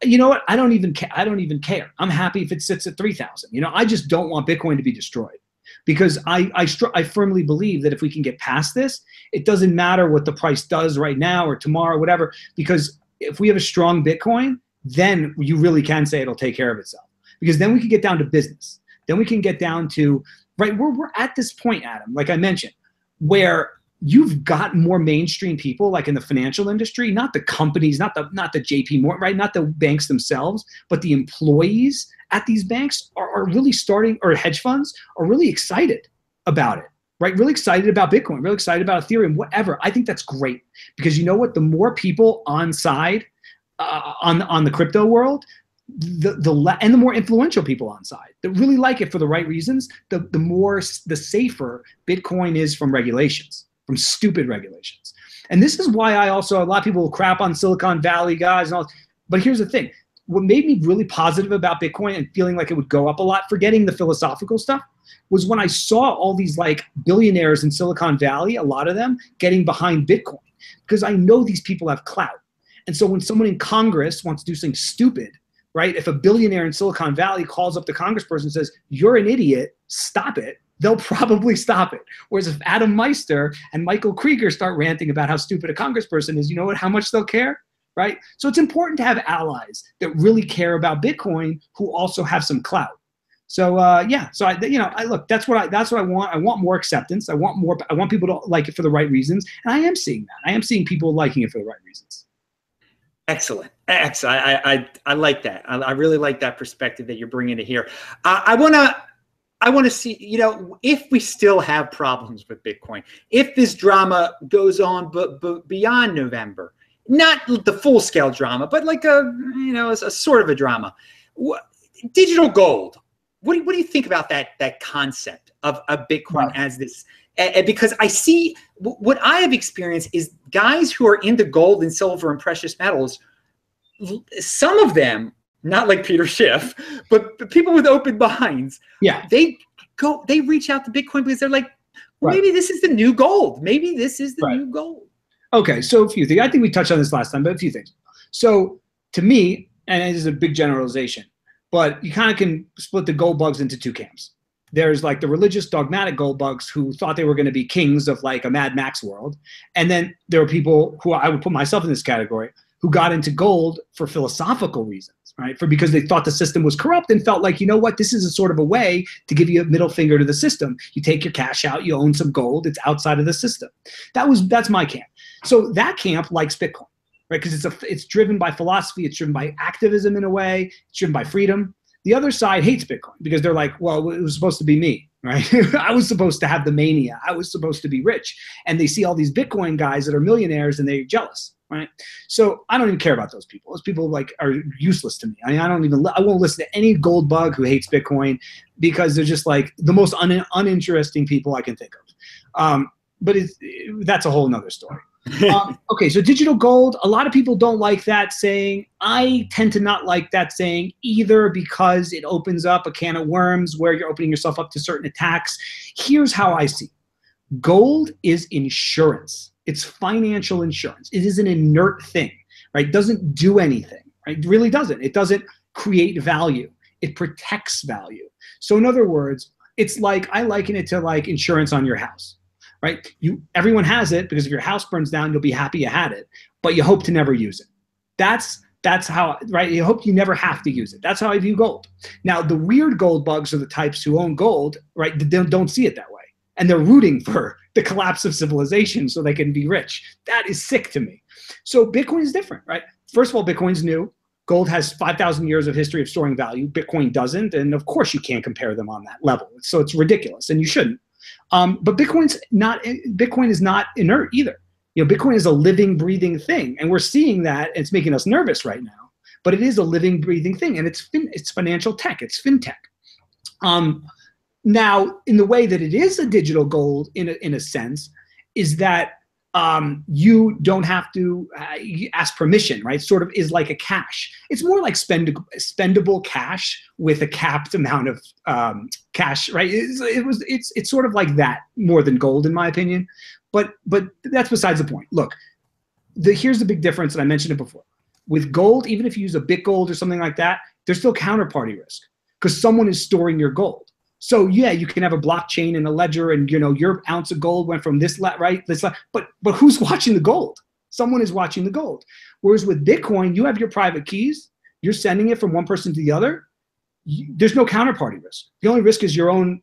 even care. I'm happy if it sits at 3,000. I just don't want Bitcoin to be destroyed, because I firmly believe that if we can get past this, it doesn't matter what the price does right now or tomorrow, whatever, because if we have a strong Bitcoin, then you really can say it'll take care of itself, because then we can get down to business. Then we can get down to, right, we're at this point, Adam, like I mentioned, where you've got more mainstream people, like in the financial industry, not the companies, not the JP Morgan, right, not the banks themselves, but the employees at these banks are really starting, or hedge funds are really excited about it, right? Really excited about Bitcoin, really excited about Ethereum, whatever. I think that's great, because you know what? The more people on side on the crypto world, and the more influential people on side that really like it for the right reasons, the safer Bitcoin is from regulations, from stupid regulations. And this is why a lot of people will crap on Silicon Valley guys and all, but here's the thing. What made me really positive about Bitcoin and feeling like it would go up a lot, forgetting the philosophical stuff, was when I saw all these like billionaires in Silicon Valley, a lot of them getting behind Bitcoin, because I know these people have clout. And so when someone in Congress wants to do something stupid, right, if a billionaire in Silicon Valley calls up the congressperson and says, "You're an idiot, stop it," they'll probably stop it. Whereas if Adam Meister and Michael Krieger start ranting about how stupid a congressperson is, you know what? How much they'll care? Right? So it's important to have allies that really care about Bitcoin, who also have some clout. So yeah, so I look, that's what I want. I want more acceptance. I want people to like it for the right reasons, and I am seeing that. I am seeing people liking it for the right reasons. Excellent. I like that. I really like that perspective that you're bringing to here. I want to see, if we still have problems with Bitcoin, if this drama goes on but beyond November, not the full scale drama, but like a sort of a drama. Digital gold. What do you think about that concept of Bitcoin as this? Because I see what I have experienced is guys who are into gold and silver and precious metals, some of them, not like Peter Schiff, but people with open minds, they reach out to Bitcoin because they're like, well, maybe this is the new gold. Maybe this is the new gold. Okay, so a few things. I think we touched on this last time, but a few things. So to me, and this is a big generalization, but you kind of can split the gold bugs into two camps. There's like the religious dogmatic gold bugs who thought they were going to be kings of like a Mad Max world. And then there were people who I would put myself in this category who got into gold for philosophical reasons, right? Because they thought the system was corrupt and felt like, you know what, this is a sort of a way to give you a middle finger to the system. You take your cash out, you own some gold, it's outside of the system. That's my camp. So that camp likes Bitcoin, right? Because it's driven by philosophy, it's driven by activism in a way, it's driven by freedom. The other side hates Bitcoin because they're like, well, it was supposed to be me, right? I was supposed to have the mania. I was supposed to be rich. And they see all these Bitcoin guys that are millionaires and they're jealous, right? So I don't even care about those people. Those people like are useless to me. I mean, I won't listen to any gold bug who hates Bitcoin because they're just like the most uninteresting people I can think of. But that's a whole nother story. Okay, so digital gold, a lot of people don't like that saying. I tend to not like that saying either because it opens up a can of worms where you're opening yourself up to certain attacks. Here's how I see it. Gold is insurance. It's financial insurance. It is an inert thing, right? It doesn't do anything, right? It really doesn't. It doesn't create value. It protects value. So in other words, it's like, I liken it to like insurance on your house. Right? Everyone has it because if your house burns down, you'll be happy you had it, but you hope to never use it. That's how, right? You hope you never have to use it. That's how I view gold. Now, the weird gold bugs are the types who own gold, right? They don't see it that way. And they're rooting for the collapse of civilization so they can be rich. That is sick to me. So Bitcoin is different, right? First of all, Bitcoin's new. Gold has 5,000 years of history of storing value. Bitcoin doesn't. And of course you can't compare them on that level. So it's ridiculous and you shouldn't. But Bitcoin is not inert either. Bitcoin is a living, breathing thing, and we're seeing that. And it's making us nervous right now, but it is a living, breathing thing, and it's financial tech, it's fintech. Now, in the way that it is a digital gold, in a sense, is that you don't have to ask permission, right? Sort of is like a cash. It's more like spendable cash with a capped amount of cash, right? It's sort of like that more than gold, in my opinion. But that's besides the point. Look, here's the big difference, and I mentioned it before. With gold, even if you use a BitGold or something like that, there's still counterparty risk because someone is storing your gold. So yeah, you can have a blockchain and a ledger, and your ounce of gold went from this but who's watching the gold? Someone is watching the gold. Whereas with Bitcoin, you have your private keys. You're sending it from one person to the other. There's no counterparty risk. The only risk is your own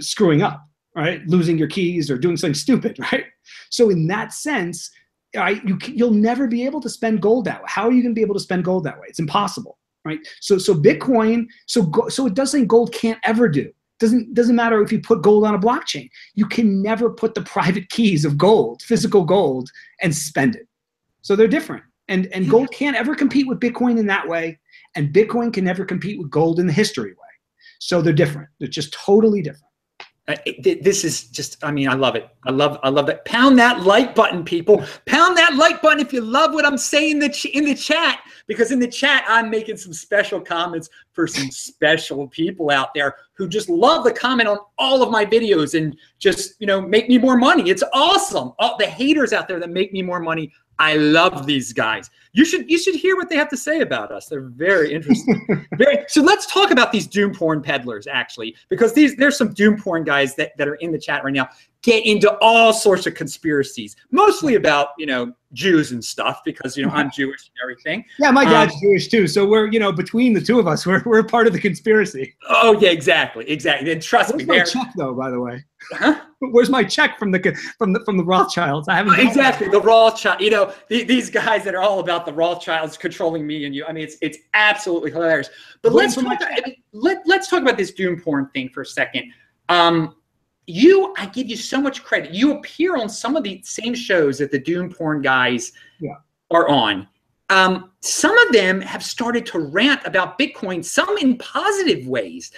screwing up, right? Losing your keys or doing something stupid, right? So in that sense, you'll never be able to spend gold that way. How are you going to be able to spend gold that way? It's impossible, right? So Bitcoin, so it does something gold can't ever do. Doesn't matter if you put gold on a blockchain. You can never put the private keys of gold, physical gold, and spend it. So they're different. And gold can't ever compete with Bitcoin in that way. And Bitcoin can never compete with gold in the history way. So they're different. They're just totally different. This is just, I mean, I love it. I love it. Pound that like button, people. Pound that like button if you love what I'm saying in the chat, because in the chat, I'm making some special comments for some special people out there who just love to comment on all of my videos and just, make me more money. It's awesome. All the haters out there that make me more money, I love these guys. You should hear what they have to say about us. They're very interesting. So let's talk about these doom porn peddlers, actually, because there's some doom porn guys that are in the chat right now. get into all sorts of conspiracies, mostly about, Jews and stuff, because, I'm Jewish and everything. Yeah, my dad's Jewish too. So we're, between the two of us, we're part of the conspiracy. Oh yeah, exactly. And trust me, where's my check though, by the way? Huh? Where's my check from the Rothschilds? I haven't. Exactly, the Rothschild. These guys that are all about the Rothschilds controlling me and you. I mean, it's absolutely hilarious. But let's talk about this doom porn thing for a second. I give you so much credit. You appear on some of the same shows that the doom porn guys are on. Some of them have started to rant about Bitcoin, some in positive ways,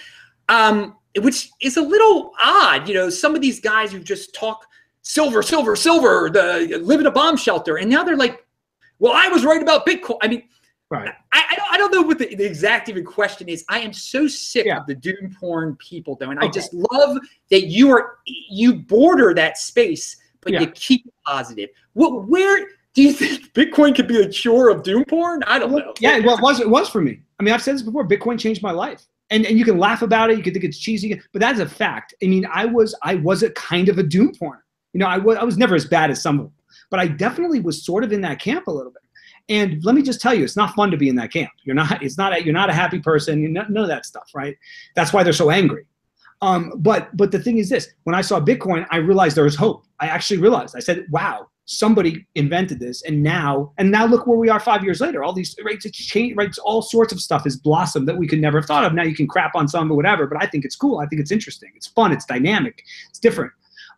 which is a little odd. Some of these guys who just talk silver, live in a bomb shelter, and now they're like, well, I was right about Bitcoin. I mean, right. I don't know what the exact even question is. I am so sick of the doom porn people, though, and I just love that you border that space, but you keep it positive. Where do you think Bitcoin could be a cure of doom porn? I don't know. Yeah, well, it was for me. I mean, I've said this before. Bitcoin changed my life, and you can laugh about it. You can think it's cheesy, but that's a fact. I mean, I was a kind of a doom porn. I was never as bad as some of them, but I definitely was sort of in that camp a little bit. And let me just tell you, it's not fun to be in that camp. You're not a happy person. None of that stuff, right? That's why they're so angry. But the thing is this: when I saw Bitcoin, I realized there was hope. I actually realized. I said, "Wow, somebody invented this," and now look where we are 5 years later. All these rates have changed. Right, all sorts of stuff has blossomed that we could never have thought of. Now you can crap on some or whatever, but I think it's cool. I think it's interesting. It's fun. It's dynamic. It's different.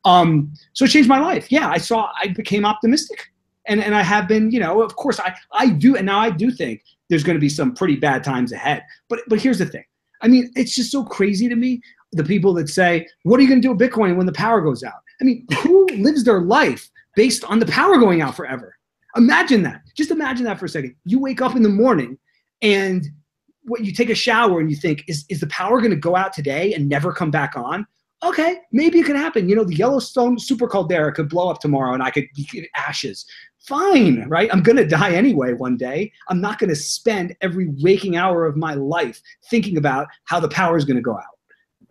So it changed my life. Yeah, I became optimistic. And I have been, of course I do. And now I do think there's going to be some pretty bad times ahead. But here's the thing. I mean, it's just so crazy to me, the people that say, what are you going to do with Bitcoin when the power goes out? I mean, who lives their life based on the power going out forever? Imagine that. Just imagine that for a second. You wake up in the morning and you take a shower and you think, is the power going to go out today and never come back on? Okay, maybe it could happen. The Yellowstone super caldera could blow up tomorrow and I could be ashes. Fine, right? I'm going to die anyway one day. I'm not going to spend every waking hour of my life thinking about how the power is going to go out.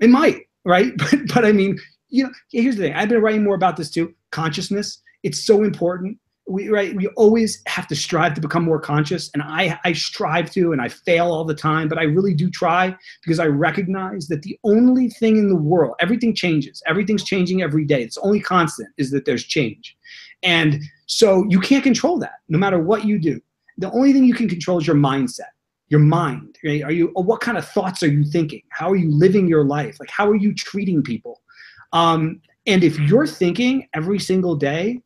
It might, right? But I mean, here's the thing. I've been writing more about this too. Consciousness. It's so important. We always have to strive to become more conscious, and I strive to, and I fail all the time, but I really do try, because I recognize that the only thing in the world, everything changes. Everything's changing every day. It's only constant is that there's change. And so you can't control that no matter what you do. The only thing you can control is your mindset, your mind. Right? What kind of thoughts are you thinking? How are you living your life? Like, how are you treating people? And if you're thinking every single day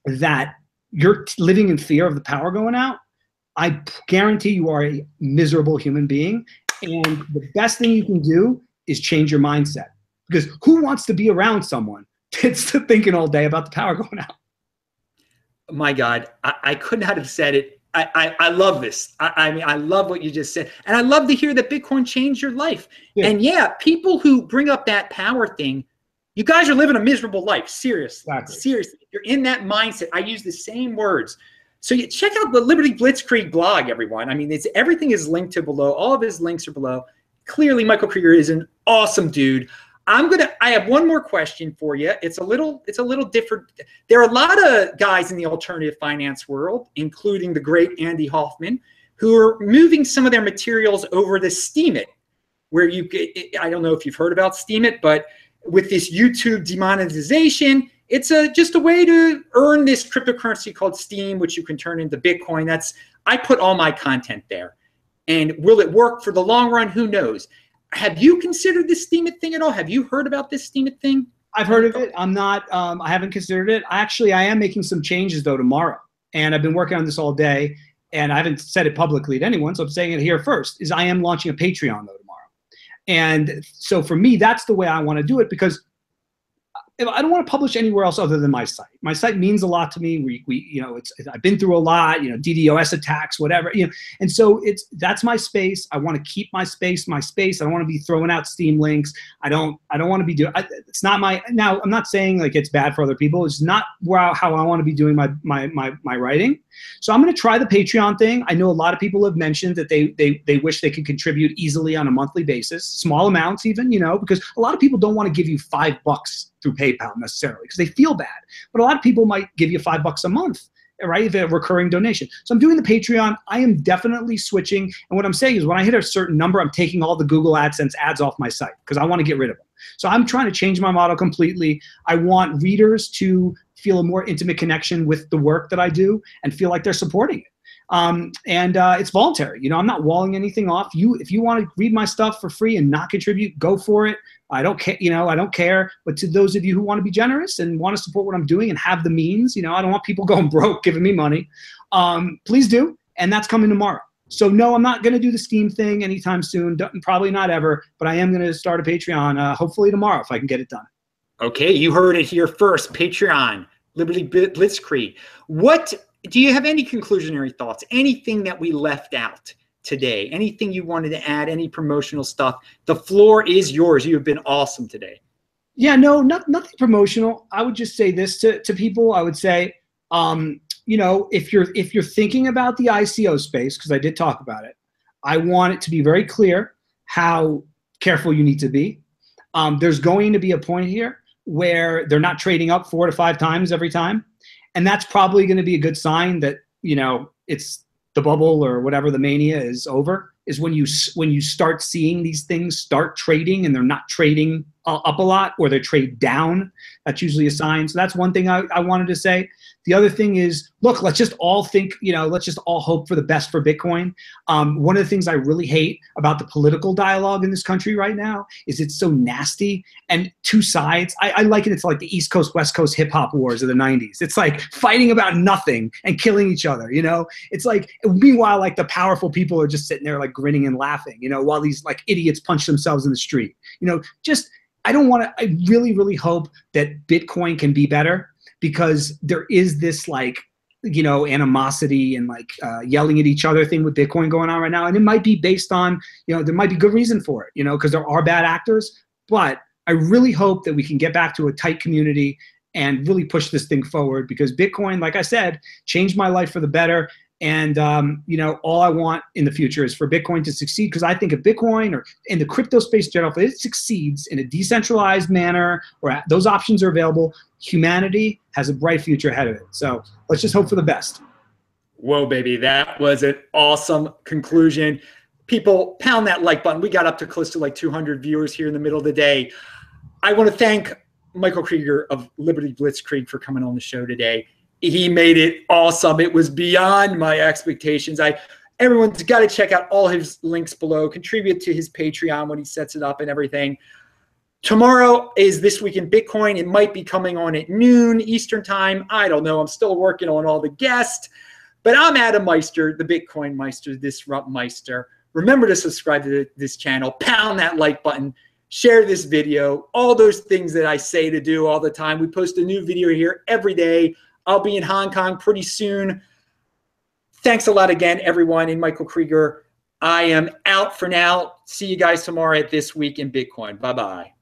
that you're living in fear of the power going out, I guarantee you are a miserable human being. And the best thing you can do is change your mindset. Because who wants to be around someone that's thinking all day about the power going out? My God, I could not have said it. I love this. I mean, I love what you just said. And I love to hear that Bitcoin changed your life. Yeah. And yeah, people who bring up that power thing, you guys are living a miserable life. Seriously. Exactly. Seriously. You're in that mindset. I use the same words. So you check out the Liberty Blitzkrieg blog, everyone. I mean, everything is linked to below. All of his links are below. Clearly, Michael Krieger is an awesome dude. I have one more question for you. It's a little different. There are a lot of guys in the alternative finance world, including the great Andy Hoffman, who are moving some of their materials over to Steemit, where I don't know if you've heard about Steemit, but with this YouTube demonetization, it's just a way to earn this cryptocurrency called Steem, which you can turn into Bitcoin. I put all my content there. And will it work for the long run? Who knows? Have you considered this Steemit thing at all? Have you heard about this Steemit thing? I've heard of it. I'm not, I haven't considered it. I am making some changes though tomorrow. And I've been working on this all day, and I haven't said it publicly to anyone, so I'm saying it here first, is I am launching a Patreon though tomorrow. And so for me, that's the way I want to do it, because I don't want to publish anywhere else other than my site. My site means a lot to me. I've been through a lot, DDoS attacks, whatever, and so that's my space. I want to keep my space. I don't want to be throwing out Steam links. I don't want to be doing, it's not now I'm not saying like it's bad for other people. It's not how I want to be doing my writing. So I'm going to try the Patreon thing. I know a lot of people have mentioned that they wish they could contribute easily on a monthly basis, small amounts even, because a lot of people don't want to give you $5 through PayPal necessarily because they feel bad. But a lot of people might give you $5 a month, right? If a recurring donation. So I'm doing the Patreon. I am definitely switching. And what I'm saying is when I hit a certain number, I'm taking all the Google AdSense ads off my site because I want to get rid of them. So I'm trying to change my model completely. I want readers to feel a more intimate connection with the work that I do and feel like they're supporting it. It's voluntary. I'm not walling anything off. If you want to read my stuff for free and not contribute, go for it. I don't care. I don't care. But to those of you who want to be generous and want to support what I'm doing and have the means, I don't want people going broke giving me money. Please do. And that's coming tomorrow. So no, I'm not going to do the Steam thing anytime soon. Probably not ever. But I am going to start a Patreon hopefully tomorrow if I can get it done. Okay, you heard it here first. Patreon, Liberty Blitzkrieg. Do you have any conclusionary thoughts? Anything that we left out today? Anything you wanted to add? Any promotional stuff? The floor is yours. You have been awesome today. Yeah, no, nothing promotional. I would just say this to people. I would say, if you're thinking about the ICO space, because I did talk about it, I want it to be very clear how careful you need to be. There's going to be a point here where they're not trading up 4 to 5 times every time. And that's probably going to be a good sign that, it's the bubble or whatever the mania is over, is when you start seeing these things start trading and they're not trading up a lot or they trade down. That's usually a sign. So that's one thing I wanted to say. The other thing is, look, let's just all think, let's just all hope for the best for Bitcoin. One of the things I really hate about the political dialogue in this country right now is it's so nasty and two sides. I liken it to like the East Coast, West Coast hip hop wars of the 90s. It's like fighting about nothing and killing each other, It's like, meanwhile, like the powerful people are just sitting there like grinning and laughing, while these like idiots punch themselves in the street. I really, really hope that Bitcoin can be better, because there is this like, animosity and like yelling at each other thing with Bitcoin going on right now. And it might be based on, there might be good reason for it, because there are bad actors. But I really hope that we can get back to a tight community and really push this thing forward, because Bitcoin, like I said, changed my life for the better. And, all I want in the future is for Bitcoin to succeed, because I think if Bitcoin or in the crypto space generally, if it succeeds in a decentralized manner or those options are available, humanity has a bright future ahead of it. So let's just hope for the best. Whoa, baby. That was an awesome conclusion. People, pound that like button. We got up to close to like 200 viewers here in the middle of the day. I want to thank Michael Krieger of Liberty Blitzkrieg for coming on the show today. He made it awesome. It was beyond my expectations. Everyone's got to check out all his links below, contribute to his Patreon when he sets it up and everything. Tomorrow is This Week in Bitcoin. It might be coming on at noon Eastern time. I don't know. I'm still working on all the guests. But I'm Adam Meister, the Bitcoin Meister, Disrupt Meister. Remember to subscribe to this channel. Pound that like button. Share this video. All those things that I say to do all the time. We post a new video here every day. I'll be in Hong Kong pretty soon. Thanks a lot again, everyone. And Michael Krieger, I am out for now. See you guys tomorrow at This Week in Bitcoin. Bye-bye.